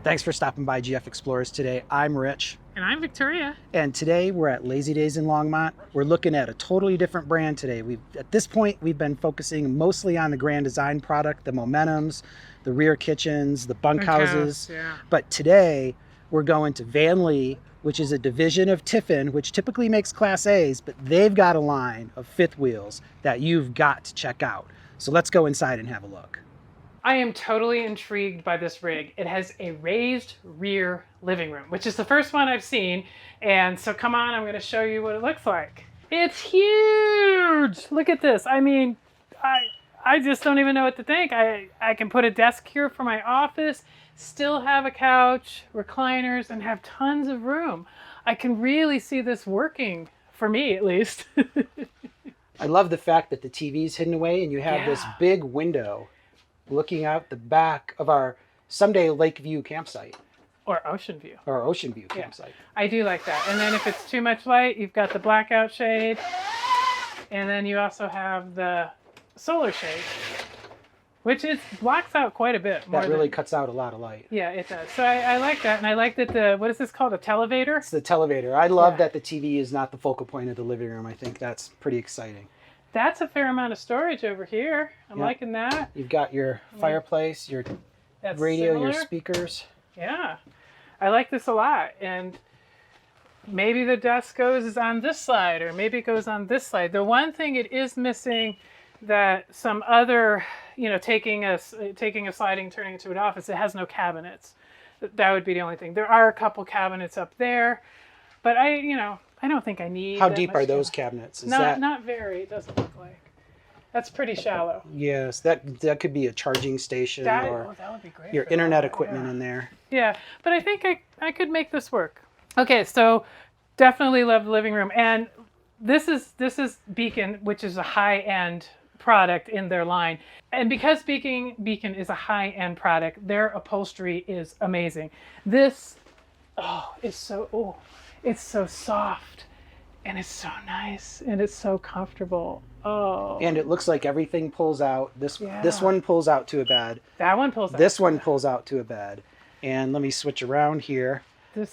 Thanks for stopping by GF Explorers today. I'm Rich. And I'm Victoria. And today we're at Lazy Days in Longmont. We're looking at a totally different brand today. At this point, we've been focusing mostly on the Grand Design product, the Momentums, the rear kitchens, the bunkhouses. Yeah. But today we're going to Vanleigh, which is a division of Tiffin, which typically makes Class A's, but they've got a line of fifth wheels that you've got to check out. So let's go inside and have a look. I am totally intrigued by this rig. It has a raised rear living room, which is the first one I've seen. And so come on, I'm going to show you what it looks like. It's huge. Look at this. I mean, I just don't even know what to think. I can put a desk here for my office, still have a couch, recliners, and have tons of room. I can really see this working, for me at least. I love the fact that the TV's hidden away and you have this big window looking out the back of our someday Lakeview campsite. Or Ocean View. Or Ocean View campsite. I do like that. And then if it's too much light, you've got the blackout shade. And then you also have the solar shade, which blocks out quite a bit. That really cuts out a lot of light. Yeah, it does. So I like that. And I like that what is this called? A televator? It's the televator. I love that the TV is not the focal point of the living room. I think that's pretty exciting. That's a fair amount of storage over here. I'm liking that. You've got your fireplace, your radio, your speakers. Yeah, I like this a lot. And maybe the desk goes on this side, or maybe it goes on this side. The one thing it is missing that some other, taking a sliding, turning into an office, it has no cabinets. That would be the only thing. There are a couple cabinets up there, but I don't think I need. How deep are those cabinets? Not very. It doesn't look like. That's pretty shallow. Yes, that could be a charging station or that would be great. Your internet equipment in there. Yeah, but I think I could make this work. Okay, so definitely love the living room, and this is Beacon, which is a high-end product in their line, and because Beacon is a high-end product, their upholstery is amazing. This it's so soft, and it's so nice, and it's so comfortable. Oh. And it looks like everything pulls out. This one pulls out to a bed. That one pulls out. This one pulls out to a bed. And let me switch around here.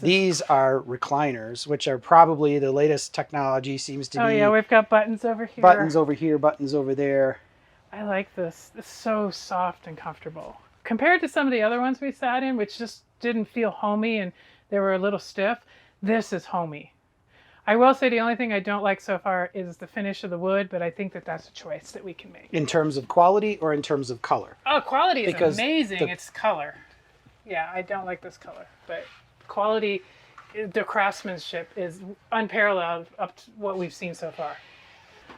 These are recliners, which are probably the latest technology. Seems to be. Oh yeah, we've got buttons over here. Buttons over here, buttons over there. I like this. It's so soft and comfortable. Compared to some of the other ones we sat in, which just didn't feel homey and they were a little stiff, this is homey. I will say the only thing I don't like so far is the finish of the wood, but I think that's a choice that we can make. In terms of quality or in terms of color? Oh, quality is amazing. It's color. Yeah, I don't like this color, but quality, the craftsmanship is unparalleled up to what we've seen so far.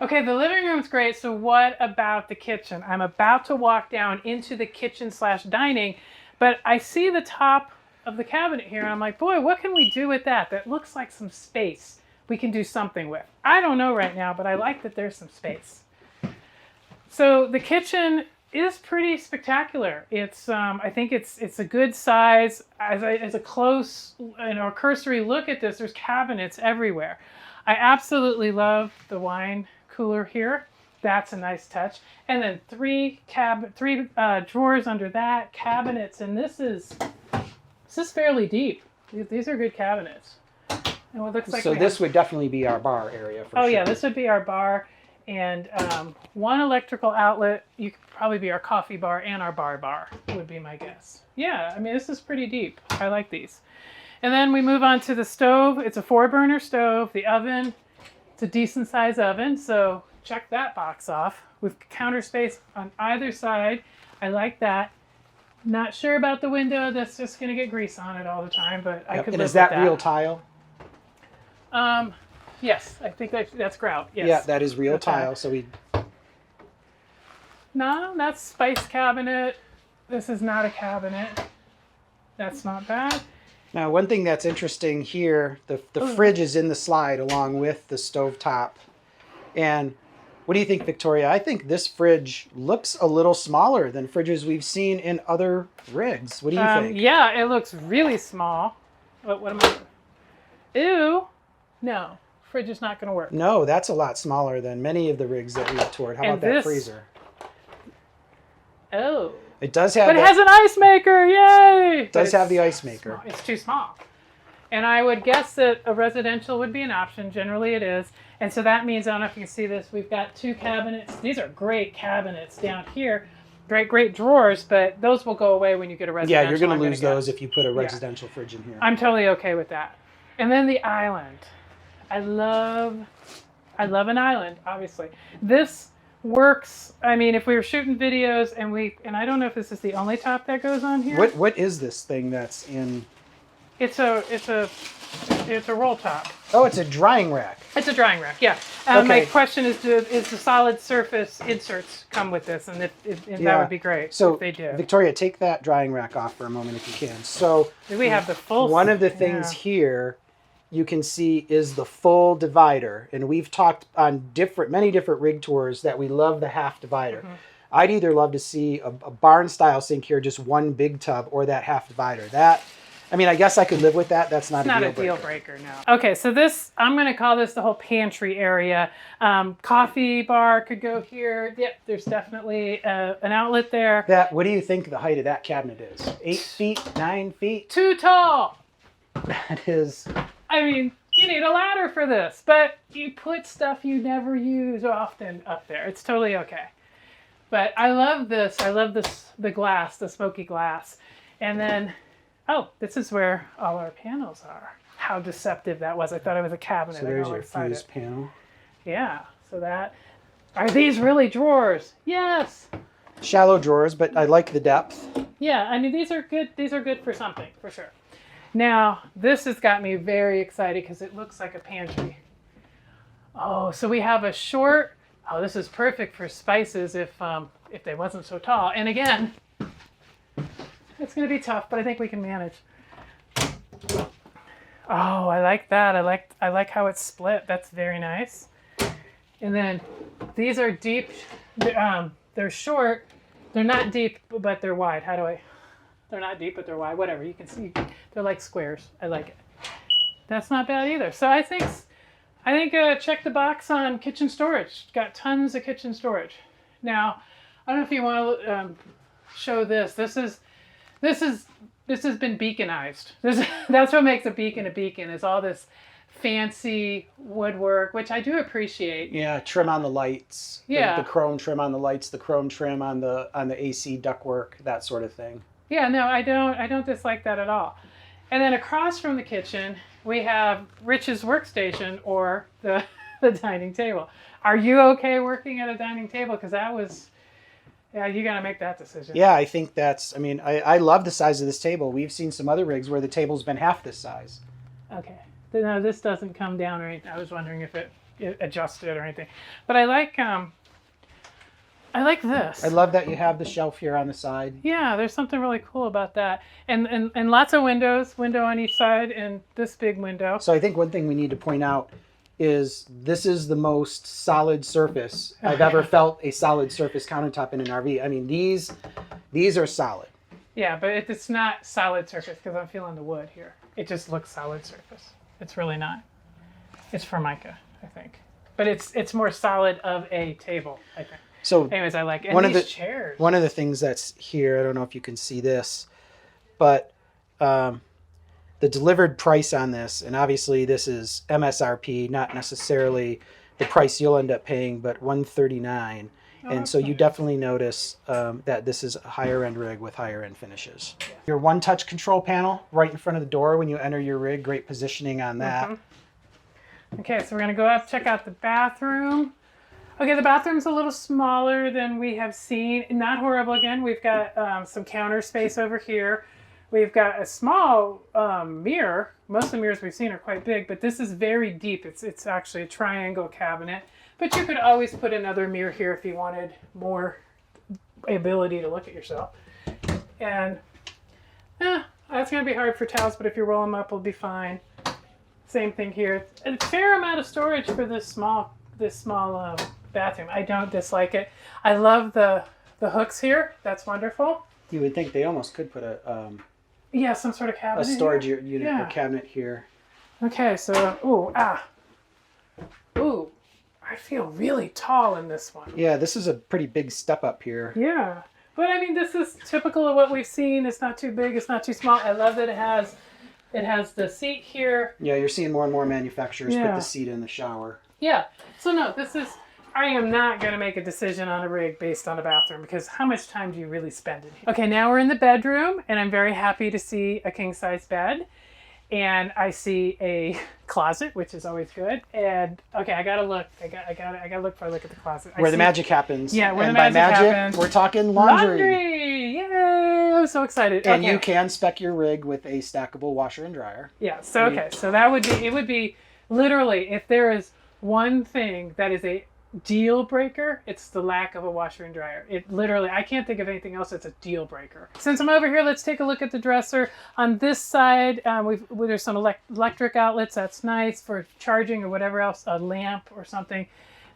Okay, the living room's great, so what about the kitchen? I'm about to walk down into the kitchen/dining, but I see the top of the cabinet here, and I'm like, boy, what can we do with that? That looks like some space we can do something with. I don't know right now, but I like that there's some space. So the kitchen is pretty spectacular. It's I think it's a good size. As a close or cursory look at this, there's cabinets everywhere. I absolutely love the wine cooler here. That's a nice touch. And then three drawers under that, cabinets, and this is fairly deep. These are good cabinets. And what looks like this would definitely be our bar area for sure. Oh yeah, this would be our bar, and one electrical outlet. You could probably be our coffee bar and our bar would be my guess. Yeah, I mean this is pretty deep. I like these. And then we move on to the stove. It's a 4-burner stove. The oven, it's a decent size oven, so check that box off. With counter space on either side. I like that. Not sure about the window. That's just going to get grease on it all the time, but I could live with that. And is that real tile? Yes, I think that's grout. Yes. Yeah, that is real tile. So No, that's spice cabinet. This is not a cabinet. That's not bad. Now, one thing that's interesting here, the fridge is in the slide along with the stovetop. And what do you think, Victoria? I think this fridge looks a little smaller than fridges we've seen in other rigs. What do you think? Yeah, it looks really small. What am I? Ew. No, fridge is not going to work. No, that's a lot smaller than many of the rigs that we've toured. How about that freezer? Oh, It does have. But it has an ice maker, yay! It does have the ice maker. It's too small. And I would guess that a residential would be an option. Generally it is. And so that means, I don't know if you can see this, we've got 2 cabinets. These are great cabinets down here. Great drawers, but those will go away when you get a residential. Yeah, you're going to lose those if you put a residential fridge in here. I'm totally okay with that. And then the island. I love an island, obviously. This works. I mean, if we were shooting videos and I don't know if this is the only top that goes on here. What is this thing that's in? It's a roll top. Oh, it's a drying rack. It's a drying rack, yeah. Okay. My question is the solid surface inserts come with this? And that would be great if they do. Victoria, take that drying rack off for a moment if you can. So we have the full. One of the things here you can see is the full divider. And we've talked on many different rig tours that we love the half divider. Mm-hmm. I'd either love to see a barn style sink here, just one big tub, or that half divider. I guess I could live with that. That's not a deal breaker. No. Okay, so I'm going to call this the whole pantry area. Coffee bar could go here. Yep, there's definitely an outlet there. What do you think the height of that cabinet is? 8 feet, 9 feet? Too tall. That is. I mean, you need a ladder for this, but you put stuff you never use often up there. It's totally okay. But I love this. I love the glass, the smoky glass. And then, this is where all our panels are. How deceptive that was. I thought it was a cabinet. So there's your fuse panel. Yeah. So are these really drawers? Yes. Shallow drawers, but I like the depth. Yeah. I mean, these are good. These are good for something, for sure. Now, this has got me very excited because it looks like a pantry. Oh, so we have a short. Oh, this is perfect for spices if they wasn't so tall. And again, it's going to be tough, but I think we can manage. Oh, I like that. I like how it's split. That's very nice. And then these are deep. They're short. They're not deep, but they're wide. They're not deep, but they're wide. Whatever. You can see they're like squares. I like it. That's not bad either. So I think check the box on kitchen storage. Got tons of kitchen storage. Now, I don't know if you want to show this. This has been beaconized. That's what makes a beacon is all this fancy woodwork, which I do appreciate. Yeah, trim on the lights. Yeah, the chrome trim on the lights, the chrome trim on the AC ductwork, that sort of thing. Yeah, no, I don't dislike that at all. And then across from the kitchen, we have Rich's workstation or the dining table. Are you okay working at a dining table? Because you got to make that decision. Yeah, I think I love the size of this table. We've seen some other rigs where the table's been half this size. Okay. No, this doesn't come down or anything. I was wondering if it adjusted or anything. But I like this. I love that you have the shelf here on the side. Yeah, there's something really cool about that. And lots of window on each side, and this big window. So I think one thing we need to point out is this is the most solid surface I've ever felt a solid surface countertop in an RV. I mean, these are solid. Yeah, but it's not solid surface because I'm feeling the wood here. It just looks solid surface. It's really not. It's Formica, I think. But it's more solid of a table, I think. So anyways, I like it. And these chairs. One of the things that's here, I don't know if you can see this, but the delivered price on this, and obviously this is MSRP, not necessarily the price you'll end up paying, but $139. And so you definitely notice that this is a higher end rig with higher end finishes. Yeah. Your one touch control panel right in front of the door when you enter your rig, great positioning on that. Mm-hmm. Okay, so we're gonna go up, check out the bathroom. Okay, the bathroom's a little smaller than we have seen. Not horrible again. We've got some counter space over here. We've got a small mirror. Most of the mirrors we've seen are quite big, but this is very deep. It's actually a triangle cabinet. But you could always put another mirror here if you wanted more ability to look at yourself. And that's going to be hard for towels, but if you roll them up, it'll be fine. Same thing here. A fair amount of storage for this small bathroom. I don't dislike it. I love the hooks here. That's wonderful. You would think they almost could put some sort of cabinet. A storage unit or cabinet here. Okay, so I feel really tall in this one. Yeah, this is a pretty big step up here. Yeah. But I mean, this is typical of what we've seen. It's not too big. It's not too small. I love that it has the seat here. Yeah, you're seeing more and more manufacturers put Yeah. the seat in the shower. Yeah. So no, I am not going to make a decision on a rig based on a bathroom because how much time do you really spend in here? Okay, now we're in the bedroom and I'm very happy to see a king size bed. And I see a closet, which is always good. And okay, I gotta look. I gotta look for a look at the closet. Where the magic happens. Yeah, where and the magic by magic happens. we're talking laundry. Laundry! Yay! I'm so excited. And okay. you can spec your rig with a stackable washer and dryer. Yeah. So okay. So it would be literally if there is one thing that is a deal breaker, it's the lack of a washer and dryer. It literally, I can't think of anything else that's a deal breaker. Since I'm over here, let's take a look at the dresser. On this side, there's some electric outlets. That's nice for charging or whatever else, a lamp or something.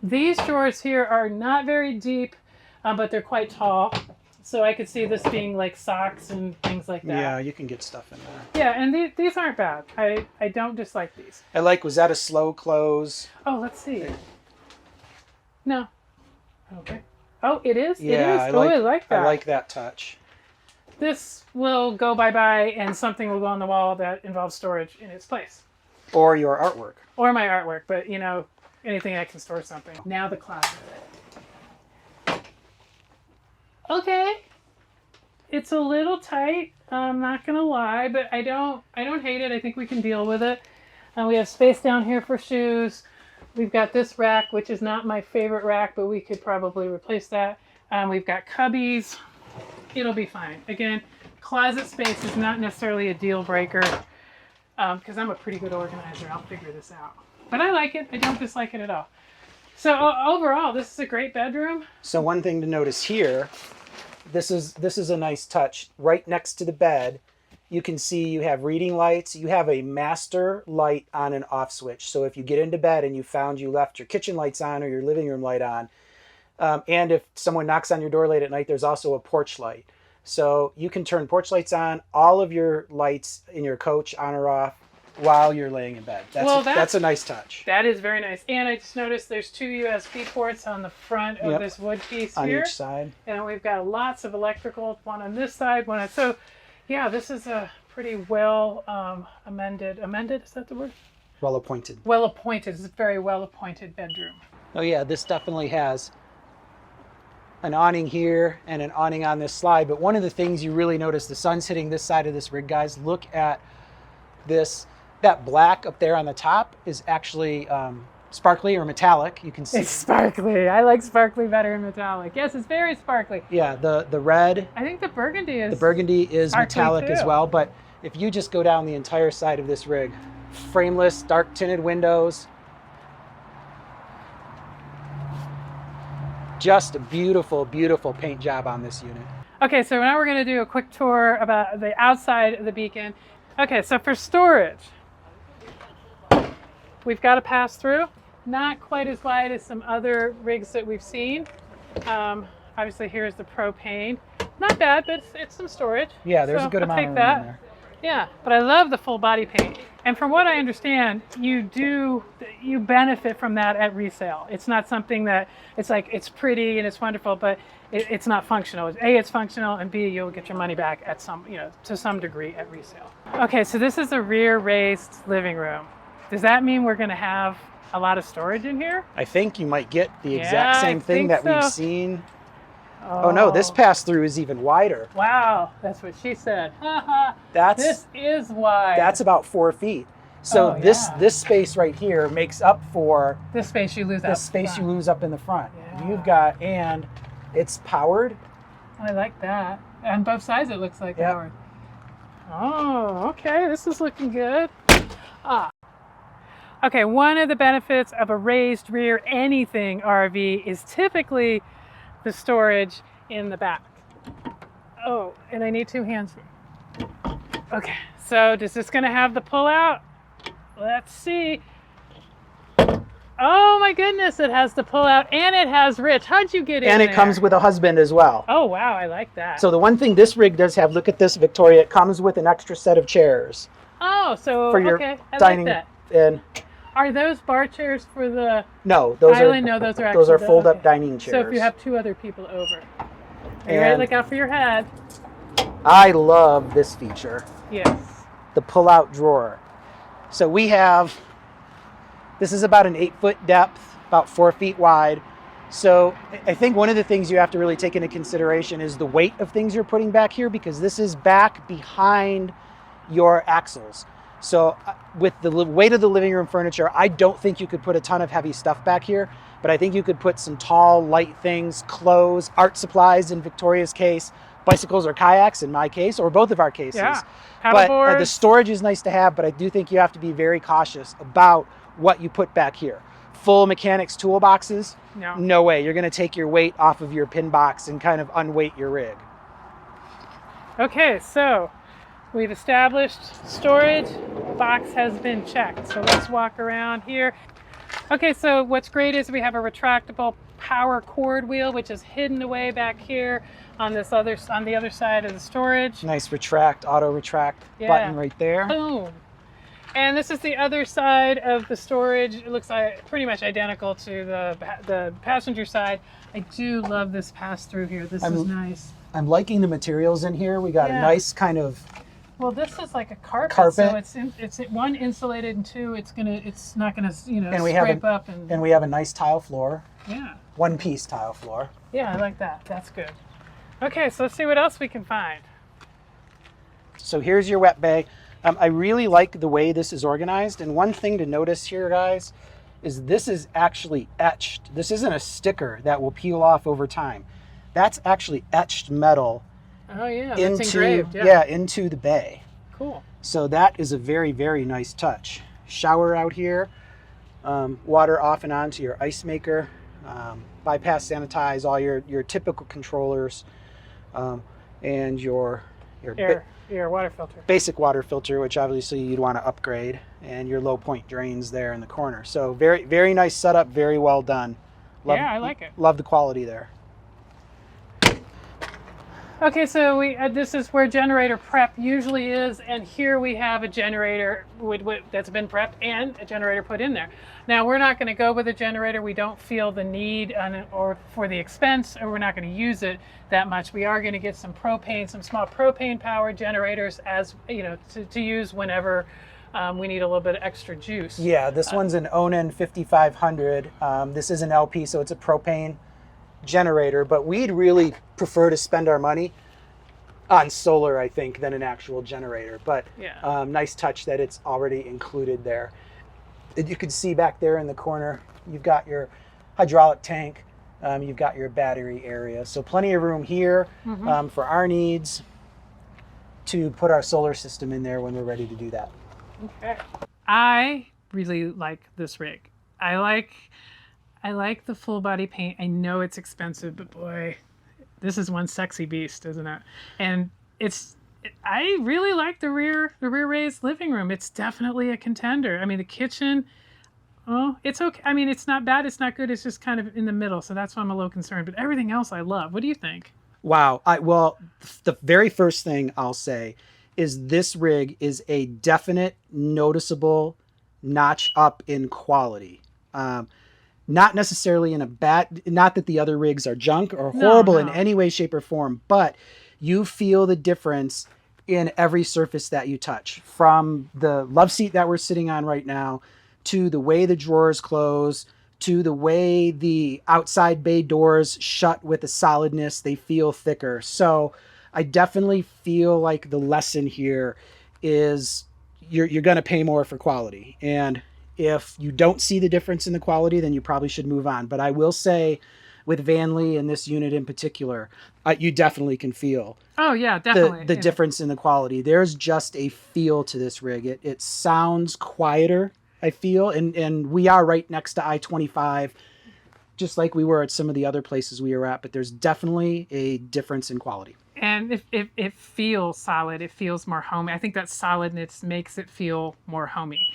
These drawers here are not very deep, but they're quite tall. So I could see this being like socks and things like that. Yeah, you can get stuff in there. Yeah, and these aren't bad. I don't dislike these. Was that a slow close? Oh, let's see. No. Okay. Oh, it is? Yeah, it is? I like that. I like that touch. This will go bye-bye and something will go on the wall that involves storage in its place. Or your artwork. Or my artwork, but anything I can store something. Now the closet. Okay. It's a little tight, I'm not gonna lie, but I don't hate it. I think we can deal with it. We have space down here for shoes. We've got this rack, which is not my favorite rack, but we could probably replace that. We've got cubbies. It'll be fine. Again, closet space is not necessarily a deal breaker because I'm a pretty good organizer. I'll figure this out. But I like it. I don't dislike it at all. So overall, this is a great bedroom. So one thing to notice here, this is a nice touch. Right next to the bed, you can see you have reading lights. You have a master light on and off switch. So if you get into bed and you left your kitchen lights on or your living room light on, and if someone knocks on your door late at night, there's also a porch light. So you can turn porch lights on, all of your lights in your coach on or off while you're laying in bed. That's a nice touch. That is very nice. And I just noticed there's 2 USB ports on the front of this wood piece on here. each side. And we've got lots of electrical, one on this side, one on... So, yeah, this is a pretty well amended, is that the word? Well appointed. Well appointed. It's a very well appointed bedroom. Oh yeah, this definitely has an awning here and an awning on this slide. But one of the things you really notice, the sun's hitting this side of this rig, guys. Look at this. That black up there on the top is actually sparkly or metallic. You can see it's sparkly. I like sparkly better than metallic. Yes, it's very sparkly. Yeah, the red. I think the burgundy is. The burgundy is metallic too. as well. But if you just go down the entire side of this rig, frameless, dark tinted windows. Just a beautiful, beautiful paint job on this unit. Okay, so now we're going to do a quick tour about the outside of the Beacon. Okay, so for storage, we've got a pass through. Not quite as wide as some other rigs that we've seen. Obviously, here's the propane. Not bad, but it's some storage. Yeah, there's a good amount of room in there. Yeah, but I love the full body paint. And from what I understand, you benefit from that at resale. It's not something that, it's like, it's pretty and it's wonderful, but it's not functional. A, it's functional, and B, you'll get your money back at to some degree at resale. Okay, so this is a rear raised living room. Does that mean we're gonna have a lot of storage in here? I think you might get the exact same thing that we've seen. Oh no, this pass through is even wider. Wow, that's what she said. This is wide. That's about 4 feet. So this space right here makes up for this space you lose. You lose up in the front. Yeah. You've got, and it's powered. I like that. On both sides, it looks like powered. Oh, okay. This is looking good. Okay, one of the benefits of a raised rear anything RV is typically the storage in the back. Oh, and I need 2 hands. Okay, so is this gonna have the pull out? Let's see. Oh my goodness, it has the pull out and it has Rich. How'd you get in And it there? comes with a husband as well. Oh wow, I like that. So the one thing this rig does have, look at this, Victoria, it comes with an extra set of chairs. Oh, so for your like dining. that. And are those bar chairs for the no, those island? No, those are actually fold-up dining chairs. So if you have 2 other people over. Are you ready to And look out for your head? I love this feature, Yes. the pull-out drawer. So this is about an 8-foot depth, about 4 feet wide. So I think one of the things you have to really take into consideration is the weight of things you're putting back here, because this is back behind your axles. So with the weight of the living room furniture, I don't think you could put a ton of heavy stuff back here, but I think you could put some tall, light things, clothes, art supplies in Victoria's case, bicycles or kayaks in my case, or both of our cases. Yeah. But Paddleboards. the storage is nice to have, but I do think you have to be very cautious about what you put back here. Full mechanics toolboxes, no way. You're going to take your weight off of your pin box and kind of unweight your rig. Okay, so we've established storage. Box has been checked. So let's walk around here. Okay, so what's great is we have a retractable power cord wheel, which is hidden away back here on the other side of the storage. Nice auto retract button right there. Boom. And this is the other side of the storage. It looks like pretty much identical to the passenger side. I do love this pass through here. This is nice. I'm liking the materials in here. We got a nice kind of. Well, this is like a carpet. So it's one insulated, and two it's not gonna scrape up. And we have a nice tile floor. Yeah. One-piece tile floor. Yeah, I like that. That's good. Okay, so let's see what else we can find. So here's your wet bay. I really like the way this is organized. And one thing to notice here, guys, is this is actually etched. This isn't a sticker that will peel off over time. That's actually etched metal. Oh yeah, that's engraved. Into the bay. Cool. So that is a very, very nice touch. Shower out here, water off and on to your ice maker, bypass sanitize all your typical controllers, and your water filter. Basic water filter, which obviously you'd want to upgrade, and your low point drains there in the corner. So very, very nice setup, very well done. I like it. Love the quality there. Okay, so this is where generator prep usually is, and here we have a generator that's been prepped and a generator put in there. Now we're not going to go with a generator. We don't feel the need or for the expense, or we're not going to use it that much. We are going to get some small propane powered generators, as to use whenever we need a little bit of extra juice. Yeah, this one's an Onan 5500. This is an LP, so it's a propane generator, but we'd really prefer to spend our money on solar, I think, than an actual generator. But nice touch that it's already included there. You can see back there in the corner, you've got your hydraulic tank, you've got your battery area. So plenty of room here for our needs to put our solar system in there when we're ready to do that. Okay. I really like this rig. I like the full body paint. I know it's expensive, but boy, this is one sexy beast, isn't it? And I really like the rear raised living room. It's definitely a contender. I mean, the kitchen, it's okay. I mean, it's not bad, it's not good. It's just kind of in the middle. So that's why I'm a little concerned, but everything else I love. What do you think? Wow. Well, the very first thing I'll say is this rig is a definite noticeable notch up in quality. Not necessarily in a bad, not that the other rigs are junk or horrible in any way, shape, or form, but you feel the difference in every surface that you touch. From the love seat that we're sitting on right now, to the way the drawers close, to the way the outside bay doors shut with a solidness, they feel thicker. So I definitely feel like the lesson here is you're going to pay more for quality. And if you don't see the difference in the quality, then you probably should move on. But I will say, with Vanleigh and this unit in particular, you definitely can feel the difference in the quality. There's just a feel to this rig. It sounds quieter, I feel, and we are right next to I-25, just like we were at some of the other places we were at, but there's definitely a difference in quality. And if it feels solid, it feels more homey. I think that solidness makes it feel more homey.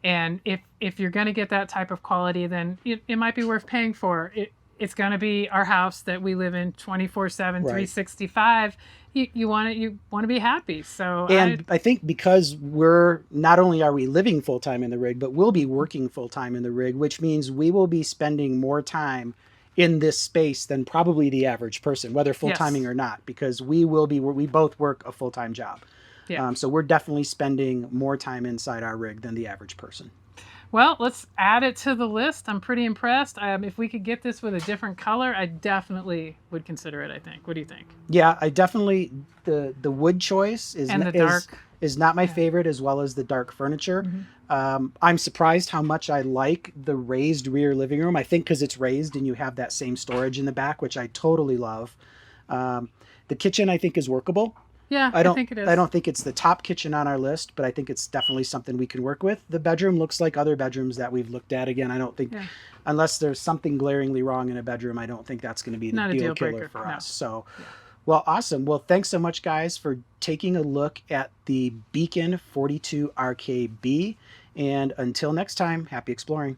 And if you're going to get that type of quality, then it might be worth paying for. It's going to be our house that we live in 24/7, 365. You want to be happy. So I think because we're not only are we living full time in the rig, but we'll be working full time in the rig, which means we will be spending more time in this space than probably the average person, whether full-timing Yes. or not, because we both work a full-time job. Yeah. So we're definitely spending more time inside our rig than the average person. Well, let's add it to the list. I'm pretty impressed. If we could get this with a different color, I definitely would consider it, I think. What do you think? Yeah, I definitely, the wood choice And the dark. is not my favorite, as well as the dark furniture. I'm surprised how much I like the raised rear living room. I think because it's raised and you have that same storage in the back, which I totally love. The kitchen I think is workable. Yeah, I think it is. I don't think it's the top kitchen on our list, but I think it's definitely something we can work with. The bedroom looks like other bedrooms that we've looked at. Again, I don't think, unless there's something glaringly wrong in a bedroom, I don't think that's going to be the Not a deal deal killer breaker, for no. us. So, well, awesome. Well, thanks so much, guys, for taking a look at the Beacon 42 RKB. And until next time, happy exploring.